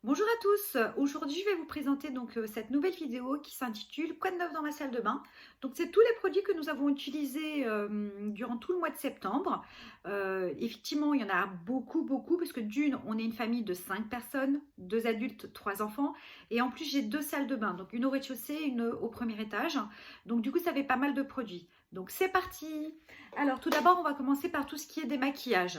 Bonjour à tous, aujourd'hui je vais vous présenter cette nouvelle vidéo qui s'intitule Quoi de neuf dans ma salle de bain. Donc c'est tous les produits que nous avons utilisés durant tout le mois de septembre. Effectivement il y en a beaucoup parce que d'une on est une famille de 5 personnes, 2 adultes, 3 enfants et en plus j'ai 2 salles de bain, donc une au rez-de-chaussée et une au premier étage. Donc du coup ça fait pas mal de produits. Donc c'est parti. Alors tout d'abord on va commencer par tout ce qui est démaquillage.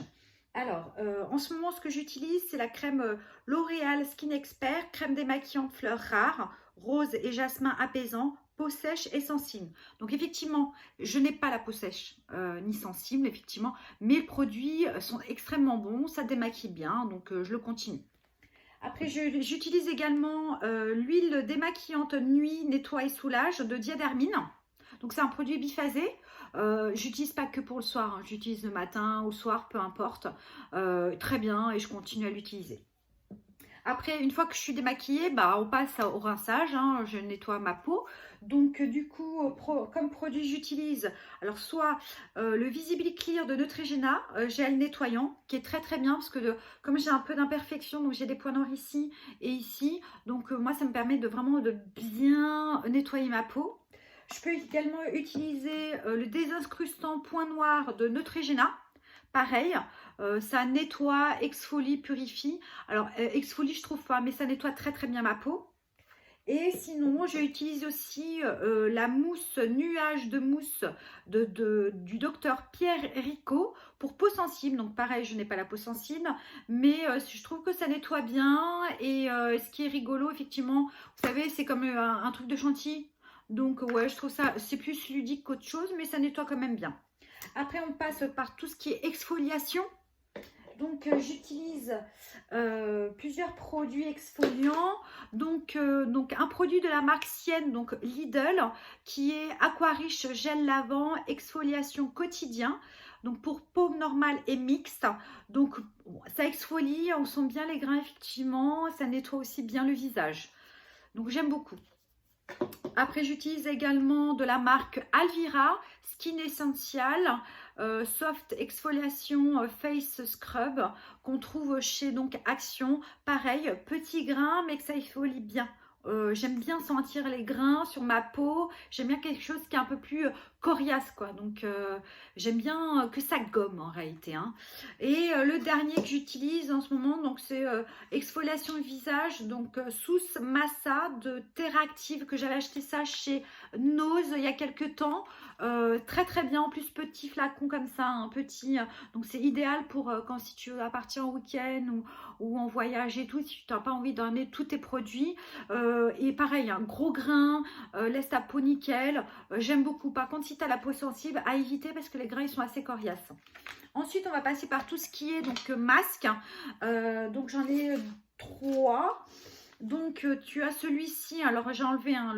Alors, en ce moment, ce que j'utilise, c'est la crème L'Oréal Skin Expert, crème démaquillante fleurs rares, rose et jasmin apaisant, peau sèche et sensible. Donc effectivement, je n'ai pas la peau sèche ni sensible, effectivement, mais les produits sont extrêmement bons, ça démaquille bien, donc je le continue. Après, j'utilise également l'huile démaquillante nuit, nettoie et soulage de Diadermine. Donc c'est un produit biphasé. J'utilise pas que pour le soir, hein. J'utilise le matin ou le soir, peu importe. Très bien et je continue à l'utiliser. Après, une fois que je suis démaquillée, bah, on passe au rinçage, hein, je nettoie ma peau. Donc, du coup, comme produit, j'utilise alors soit le Visible Clear de Neutrogena, gel nettoyant, qui est très bien parce que comme j'ai un peu d'imperfection, donc j'ai des points noirs ici et ici, donc moi, ça me permet de vraiment de bien nettoyer ma peau. Je peux également utiliser le désincrustant point noir de Neutrogena. Pareil, ça nettoie, exfolie, purifie. Alors, exfolie, je trouve pas, mais ça nettoie très bien ma peau. Et sinon, j'utilise aussi la mousse, nuage de mousse du docteur Pierre Ricot pour peau sensible. Donc pareil, je n'ai pas la peau sensible, mais je trouve que ça nettoie bien. Et ce qui est rigolo, effectivement, vous savez, c'est comme un truc de chantilly. Donc ouais, je trouve ça, c'est plus ludique qu'autre chose, mais ça nettoie quand même bien. Après, on passe par tout ce qui est exfoliation. Donc, j'utilise plusieurs produits exfoliants. Donc, un produit de la marque Sienne, donc Lidl, qui est Aquariche Gel Lavant Exfoliation Quotidien. Donc, pour peau normale et mixte. Donc, ça exfolie, on sent bien les grains, effectivement. Ça nettoie aussi bien le visage. Donc, j'aime beaucoup. Après, j'utilise également de la marque Alvira Skin Essential Soft Exfoliation Face Scrub qu'on trouve chez donc Action. Pareil, petit grain, mais que ça exfolie bien. J'aime bien sentir les grains sur ma peau. J'aime bien quelque chose qui est un peu plus coriace, quoi. Donc, j'aime bien que ça gomme en réalité, hein. Et le dernier que j'utilise en ce moment, donc c'est exfoliation visage, donc Sous Massa de Terractive, que j'avais acheté ça chez Nose il y a quelques temps. Très bien, en plus petit flacon comme ça, un petit, donc c'est idéal pour quand si tu vas partir en week-end ou en voyage et tout, si tu n'as pas envie d'emmener tous tes produits. Et pareil, un gros grain, laisse ta peau nickel, j'aime beaucoup. Par contre, si tu as la peau sensible, à éviter parce que les grains ils sont assez coriaces. Ensuite, on va passer par tout ce qui est donc masque. Donc j'en ai 3. Donc tu as celui-ci, alors j'ai enlevé hein,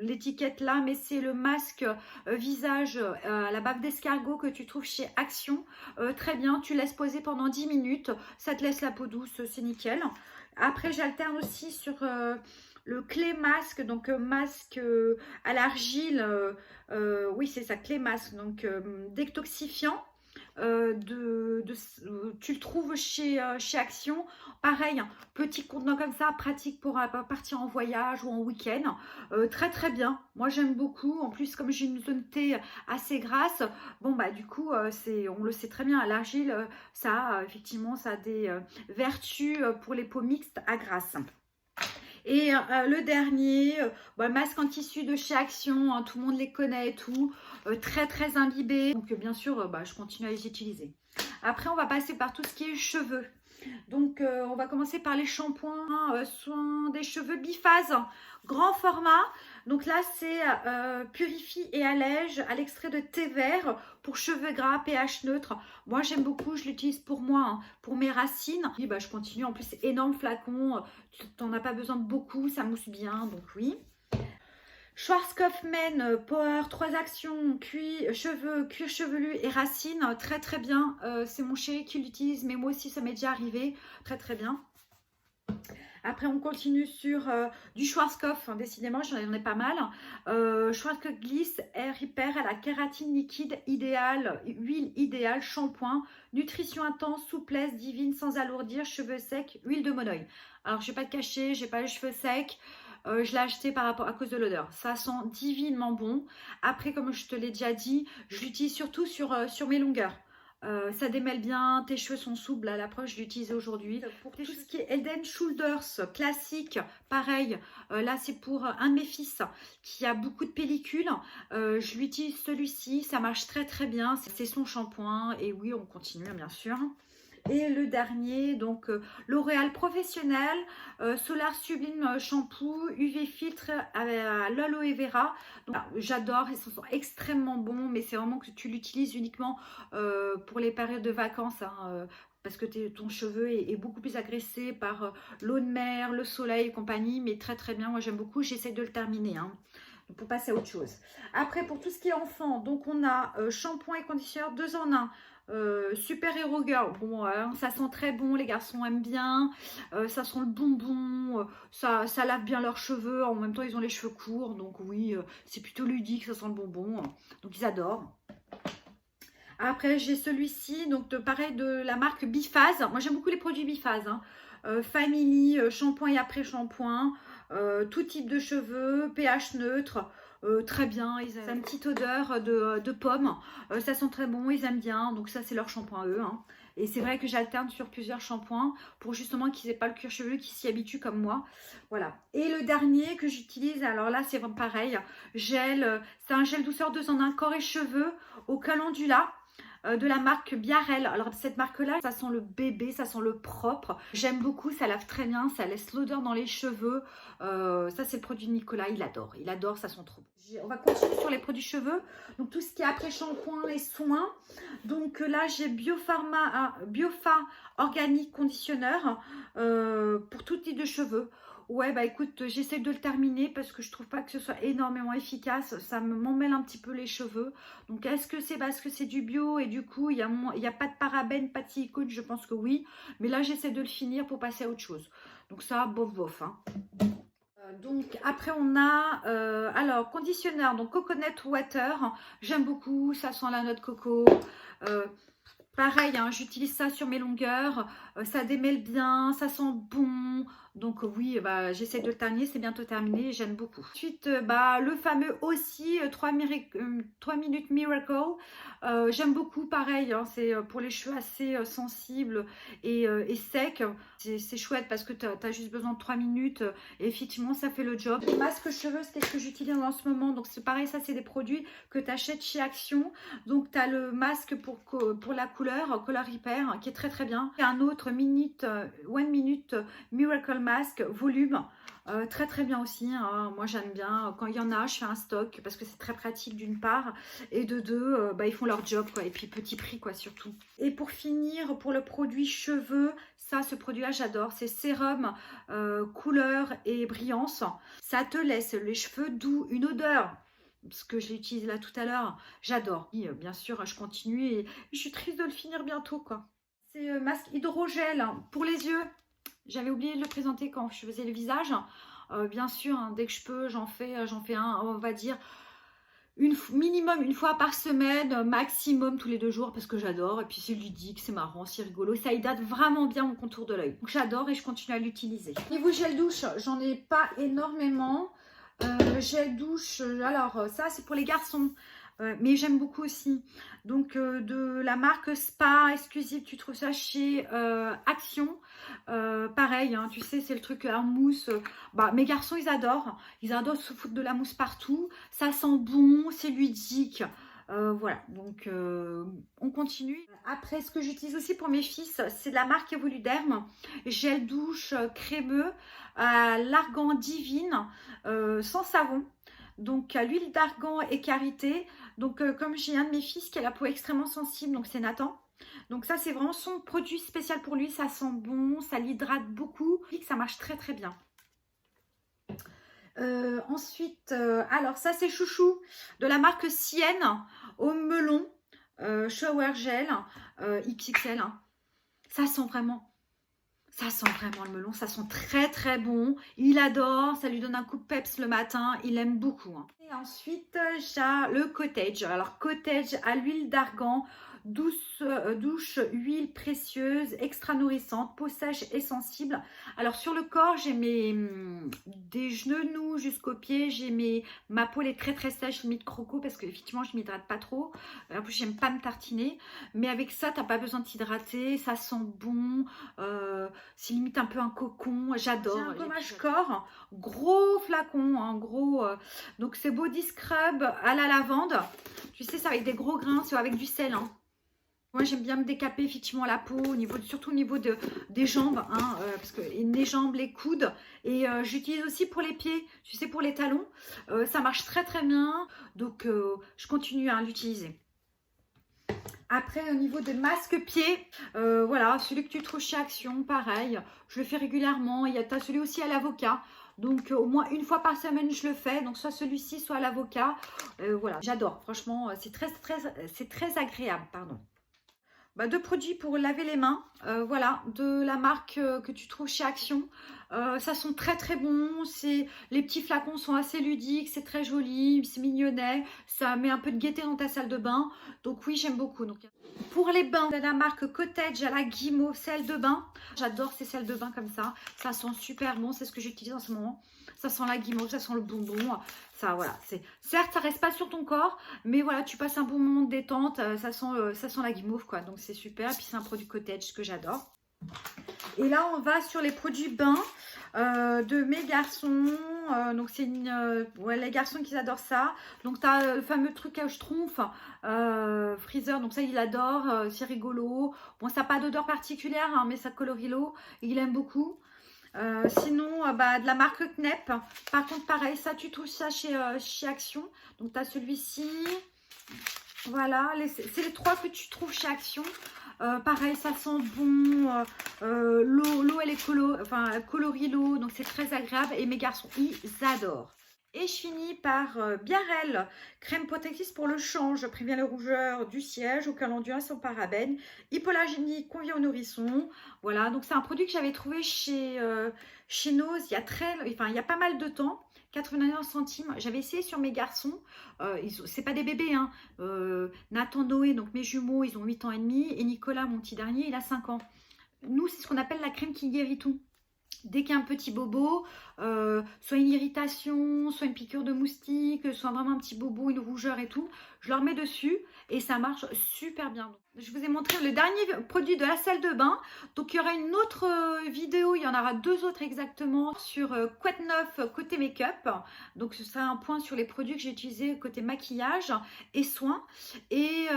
l'étiquette là, mais c'est le masque visage à la bave d'escargot que tu trouves chez Action. Très bien, tu laisses poser pendant 10 minutes, ça te laisse la peau douce, c'est nickel. Après j'alterne aussi sur le clé masque, donc masque à l'argile, oui c'est ça, clé masque, donc détoxifiant. Tu le trouves chez Action. Pareil, petit contenant comme ça, pratique pour partir en voyage ou en week-end. Très bien. Moi, j'aime beaucoup. En plus, comme j'ai une zone T assez grasse, bon, bah, du coup, on le sait très bien, à l'argile, effectivement, ça a des vertus pour les peaux mixtes à grasse. Et le dernier, masque en tissu de chez Action, hein, tout le monde les connaît et tout, très imbibé. Donc bien sûr, je continue à les utiliser. Après, on va passer par tout ce qui est cheveux. Donc, on va commencer par les shampoings, soins des cheveux biphase, grand format. Donc là, c'est purifie et allège à l'extrait de thé vert pour cheveux gras, pH neutre. Moi, j'aime beaucoup, je l'utilise pour moi, hein, pour mes racines. Et je continue, en plus, énorme flacon, tu n'en as pas besoin de beaucoup, ça mousse bien, donc oui. Schwarzkopf Men Power 3 actions, cuir chevelu et racines, très bien. C'est mon chéri qui l'utilise, mais moi aussi ça m'est déjà arrivé, très bien. Après, on continue sur du Schwarzkopf, hein, décidément, j'en ai pas mal. Schwarzkopf Gliss Air Repair à la kératine liquide idéale, huile idéale, shampoing, nutrition intense, souplesse divine sans alourdir, cheveux secs, huile de monoï. Alors, je ne vais pas te cacher, j'ai pas les cheveux secs. Je l'ai acheté par rapport à cause de l'odeur. Ça sent divinement bon. Après, comme je te l'ai déjà dit, je l'utilise surtout sur mes longueurs. Ça démêle bien, tes cheveux sont souples, à l'approche, je l'utilise aujourd'hui. Pour tout ce qui est Head & Shoulders classique, pareil, là c'est pour un de mes fils qui a beaucoup de pellicules. Je l'utilise celui-ci, ça marche très très bien, c'est son shampoing. Et oui, on continue bien sûr. Et le dernier, donc L'Oréal Professionnel, Solar Sublime Shampoo, UV Filtre à l'aloe vera. J'adore, ils sont extrêmement bons, mais c'est vraiment que tu l'utilises uniquement pour les périodes de vacances, hein, parce que ton cheveu est beaucoup plus agressé par l'eau de mer, le soleil et compagnie, mais très très bien, moi j'aime beaucoup, j'essaie de le terminer, hein, pour passer à autre chose. Après, pour tout ce qui est enfant, donc on a shampoing et conditionneur 2 en 1. Super Hero Girl, bon, ça sent très bon, les garçons aiment bien, ça sent le bonbon, ça lave bien leurs cheveux, en même temps ils ont les cheveux courts, donc oui, c'est plutôt ludique, ça sent le bonbon, donc ils adorent. Après j'ai celui-ci, donc pareil de la marque Biphase, moi j'aime beaucoup les produits Biphase, hein. Family, shampoing et après-shampoing, tout type de cheveux, pH neutre. Très bien, c'est une petite odeur de pomme, ça sent très bon, ils aiment bien, donc ça c'est leur shampoing eux, hein. Et c'est vrai que j'alterne sur plusieurs shampoings pour justement qu'ils n'aient pas le cuir chevelu, qu'ils s'y habituent comme moi. Voilà. Et le dernier que j'utilise, alors là c'est pareil, gel, c'est un gel douceur 2 en 1, corps et cheveux au calendula. De la marque Biarel. Alors cette marque là, ça sent le bébé, ça sent le propre, j'aime beaucoup, ça lave très bien, ça laisse l'odeur dans les cheveux. Ça c'est le produit de Nicolas, il adore, ça sent trop bon. On va continuer sur les produits cheveux, donc tout ce qui est après shampoing, les soins. Donc là j'ai Biofa Organic Conditionneur pour tout type de cheveux. Ouais, bah écoute, j'essaie de le terminer parce que je trouve pas que ce soit énormément efficace. Ça m'emmêle un petit peu les cheveux. Donc, est-ce que c'est parce que c'est du bio et du coup, il y a pas de parabènes, pas de silicone? Je pense que oui. Mais là, j'essaie de le finir pour passer à autre chose. Donc, ça, bof, bof, hein. Donc après on a alors conditionneur, donc coconut water, j'aime beaucoup, ça sent la noix de coco. Pareil, hein, j'utilise ça sur mes longueurs, ça démêle bien, ça sent bon. Donc oui, bah, j'essaie de le terminer, c'est bientôt terminé, j'aime beaucoup. Ensuite, le fameux aussi 3 minutes Miracle. J'aime beaucoup, pareil, hein, c'est pour les cheveux assez sensibles et secs. C'est chouette parce que tu as juste besoin de 3 minutes et effectivement, ça fait le job. Les masques cheveux, c'est ce que j'utilise en ce moment. Donc c'est pareil, ça c'est des produits que tu achètes chez Action. Donc tu as le masque pour la couleur, Color Repair, qui est très très bien. Et un autre 1 minute Miracle Mask volume, très très bien aussi, hein. Moi j'aime bien, quand il y en a je fais un stock parce que c'est très pratique d'une part, et de deux, ils font leur job quoi, et puis petit prix quoi surtout. Et pour finir, pour le produit cheveux, ça, ce produit là j'adore, c'est sérum couleur et brillance. Ça te laisse les cheveux doux, une odeur, parce que je l'ai utilisé là tout à l'heure, j'adore. Bien sûr je continue et je suis triste de le finir bientôt quoi. C'est masque hydrogel pour les yeux. J'avais oublié de le présenter quand je faisais le visage. Bien sûr, hein, dès que je peux, j'en fais un, on va dire, minimum une fois par semaine, maximum tous les 2 jours, parce que j'adore. Et puis c'est ludique, c'est marrant, c'est rigolo. Ça hydrate vraiment bien mon contour de l'œil. Donc j'adore et je continue à l'utiliser. Niveau gel douche, j'en ai pas énormément. Gel douche, alors ça c'est pour les garçons. Mais j'aime beaucoup aussi. Donc de la marque Spa exclusive, tu trouves ça chez Action. Pareil, hein, tu sais, c'est le truc en mousse. Mes garçons, ils adorent. Ils adorent se foutre de la mousse partout. Ça sent bon, c'est ludique. Voilà, donc on continue. Après, ce que j'utilise aussi pour mes fils, c'est de la marque Evoluderm. Gel douche crémeux à l'argan divine, sans savon. Donc à l'huile d'argan et karité. Donc comme j'ai un de mes fils qui a la peau extrêmement sensible, donc c'est Nathan. Donc ça c'est vraiment son produit spécial pour lui, ça sent bon, ça l'hydrate beaucoup, et ça marche très très bien. Ensuite, alors ça c'est Chouchou de la marque Sienne au melon, shower gel XXL, hein. Ça sent vraiment Ça sent vraiment le melon, ça sent très très bon. Il adore, ça lui donne un coup de peps le matin, il aime beaucoup, hein. Et ensuite, j'ai le cottage. Alors cottage à l'huile d'argan, douche huile précieuse, extra nourrissante, peau sèche et sensible. Alors sur le corps, j'ai des genoux jusqu'aux pieds, ma peau elle est très très sèche, limite croco parce que effectivement je m'hydrate pas trop. En plus j'aime pas me tartiner, mais avec ça t'as pas besoin de t'hydrater, ça sent bon. C'est limite un peu un cocon, j'adore. J'ai un gommage corps, gros flacon, en gros. Donc c'est body scrub à la lavande. Tu sais, c'est avec des gros grains, c'est avec du sel, hein. Moi, j'aime bien me décaper effectivement la peau, surtout au niveau des jambes, hein, parce que les jambes, les coudes. Et j'utilise aussi pour les pieds, tu sais, pour les talons. Ça marche très très bien. Donc, je continue à l'utiliser. Après, au niveau de masque-pied, voilà, celui que tu trouves chez Action, pareil, je le fais régulièrement. Tu as celui aussi à l'avocat. Donc, au moins une fois par semaine, je le fais. Donc, soit celui-ci, soit à l'avocat. Voilà, j'adore. Franchement, c'est très agréable, pardon. Bah, deux produits pour laver les mains, voilà, de la marque que tu trouves chez Action. Ça sent très très bon, les petits flacons sont assez ludiques, c'est très joli, c'est mignonnet, ça met un peu de gaieté dans ta salle de bain. Donc oui, j'aime beaucoup. Donc, pour les bains, de la marque Cottage à la guimauve, sel de bain. J'adore ces sels de bain comme ça sent super bon, c'est ce que j'utilise en ce moment. Ça sent la guimauve, ça sent le bonbon. Ça, voilà, certes, ça reste pas sur ton corps, mais voilà, tu passes un bon moment de détente. Ça sent la guimauve, quoi. Donc, c'est super. Et puis, c'est un produit cottage que j'adore. Et là, on va sur les produits bains de mes garçons. Donc, c'est les garçons qui adorent ça. Donc, tu as le fameux truc à schtroumpf, freezer. Donc, ça, il adore. C'est rigolo. Bon, ça n'a pas d'odeur particulière, hein, mais ça colorie l'eau. Il aime beaucoup. Sinon, de la marque Knep. Par contre, pareil, ça, tu trouves ça chez Action. Donc, tu as celui-ci. Voilà, c'est les trois que tu trouves chez Action. Pareil, ça sent bon. L'eau, elle est colorie l'eau. Donc, c'est très agréable. Et mes garçons, ils adorent. Et je finis par Biarel, crème protectrice pour le change, prévient les rougeurs du siège, aucun endurance sans parabènes, hypoallergénique, convient aux nourrissons. Voilà, donc c'est un produit que j'avais trouvé chez Nose il y a pas mal de temps, 99 centimes. J'avais essayé sur mes garçons, c'est pas des bébés, hein. Nathan, Noé, donc mes jumeaux, ils ont 8 ans et demi, et Nicolas, mon petit dernier, il a 5 ans. Nous, c'est ce qu'on appelle la crème qui guérit tout. Dès qu'il y a un petit bobo, soit une irritation, soit une piqûre de moustique, soit vraiment un petit bobo, une rougeur et tout, je leur mets dessus et ça marche super bien. Je vous ai montré le dernier produit de la salle de bain. Donc, il y aura une autre vidéo, il y en aura deux autres exactement sur quoi de neuf côté make-up. Donc, ce sera un point sur les produits que j'ai utilisés côté maquillage et soins. Et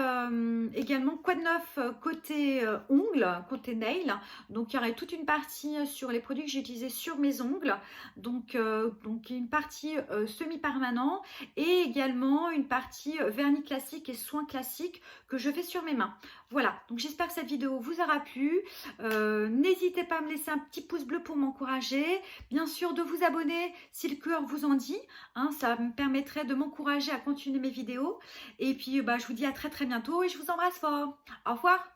également quoi de neuf côté ongles, côté nail. Donc, il y aura toute une partie sur les produits que j'ai utilisés sur mes ongles. Donc une partie semi-permanent et également une partie vernis classique et soins classiques que je fais sur mes mains. Voilà, donc j'espère que cette vidéo vous aura plu. N'hésitez pas à me laisser un petit pouce bleu pour m'encourager. Bien sûr, de vous abonner si le cœur vous en dit. Hein, ça me permettrait de m'encourager à continuer mes vidéos. Et puis, je vous dis à très très bientôt et je vous embrasse fort. Au revoir.